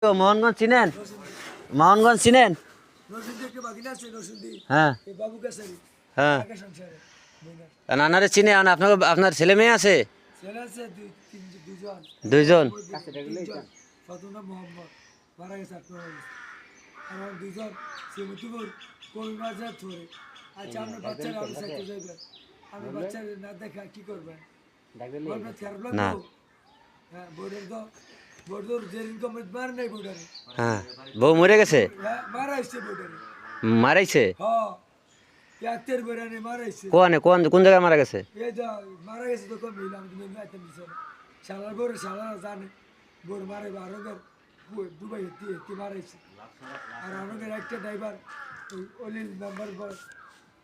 তো মোহনগঞ্জ চিনেন? মোহনগঞ্জ চিনেন? হ্যাঁ হ্যাঁ। নানারে চিনে আপনার আপনার ছেলে মেয়ে আছে? দুইজন। না হ্যাঁ, বউ মরে গেছে? মারাইছে? কোন কোন কোন জায়গায় মারা গেছে? একটা ড্রাইভার অলিল মেম্বার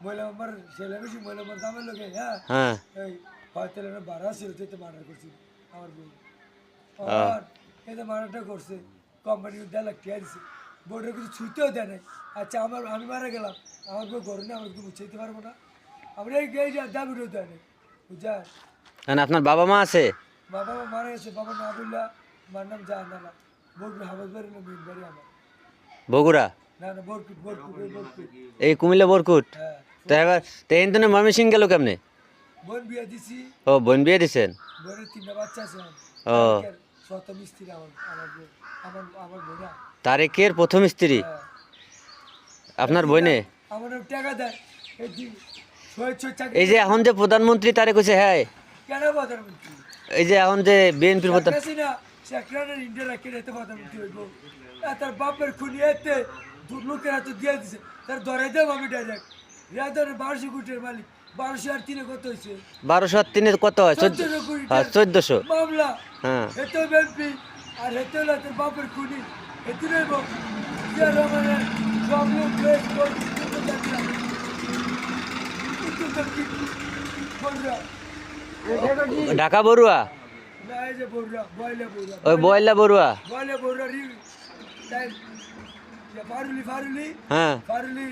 মহিলা মেম্বার ছেলে বেশি মহিলা মেম্বার দামের লোকে হ্যাঁ এই হয়তো বাড়া ছিল যেতে মার্ডার করছিল আমার বউ আর এতে মার্ডারটা করছে কোম্পানি 1.5 লাখ টাকা দিছে বোর্ডের কিছু ছুঁতেও দেয় নাই। আচ্ছা আমি মারা গেলাম আমার বউ ঘরে না আমার কিছু মুছাইতে পারবো না আমরা এই দাবিও দেয় নাই বুঝা। আপনার বাবা মা আছে? বাবা মা মারা গেছে বাবা না বললা মার নাম জাহানালা বগুড়া হাবাস বাড়ি না মেন বাড়ি আমার বগুড়া? না না বরকুট বরকুট বরকুট এই কুমিল্লা বরকুট? হ্যাঁ তো এবার তেইন তো ময়মনসিং গেল কেমনে? বোন বিয়া দিছি ও বোন বিয়ে দিছেন? বোনের 3টা বাচ্চা আছে ও শত মিস্ত্রি আমার আমার বউ আমার আমার বোনা তারেকের প্রথম স্ত্রী আপনার বইনে? আমার টাকা দেয় এই দিন এই যে এখন যে প্রধানমন্ত্রী তারে কইছে হ্যাঁ কেন প্রধানমন্ত্রী এই যে এখন যে বিএনপির প্রধান না সেক্রেটারি ইন্ডিয়া রাখে রেতে প্রধানমন্ত্রী হইব তার বাপের খুনি এতে লোকের হাতে দিয়ে দিছে তার ধরে দেব আমি ডাইরেক্ট রেদার 1200 কোটির মালিক 1200 আর 3 কত হয়েছে? 1200 আর 3 কত হয়? 1400 মামলা হ্যাঁ এতে বেলপি আর এতে হলো তোর বাপের খুনি এতে রইব জিয়া রহমানের সব লোক বেশ ঢাকা বড়ুয়া না এই যে বড়ুয়া বয়লা বড়ুয়া ওই বয়লা বড়ুয়া বয়লা বড়ুয়া রি তাই ফারুলি ফারুলি হ্যাঁ ফারুলি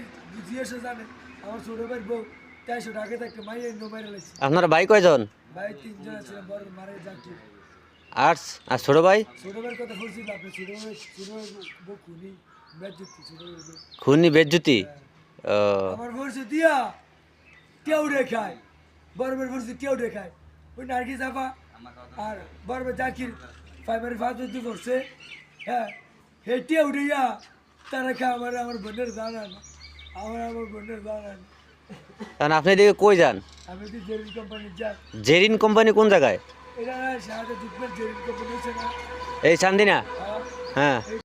জিএসও জানে আমার ছোট ভাই বউ 300 টাকা থেকে মাইয়ে নো মাইরে লাইছে। আপনার ভাই কয়জন? ভাই 3 জন আছে বড় মারে যাচ্ছে আর্টস আর ছোট ভাই? ছোট ভাইয়ের কথা বলছিল আপনি ছোট ভাই বউ খুনি বেজ্জতি ছোট ভাই খুনি বেজ্জতি ও আমার বলছে দিয়া কেউ দেখায় বরবের বলছে কেউ দেখায় ওই নারকি চাপা আর বরবের জাকির ফাইবারের ফাঁসি করছে হ্যাঁ হেঁটে উঠিয়া তারা খা আমার বোনের জানান আমার বোনের জানান কারণ আপনি এদিকে কই যান? আমি তো জেরিন কোম্পানি যাই। জেরিন কোম্পানি কোন জায়গায়? এটা শাহাদা জেরিন কোম্পানি আছে না এই চান্দিনা? হ্যাঁ হ্যাঁ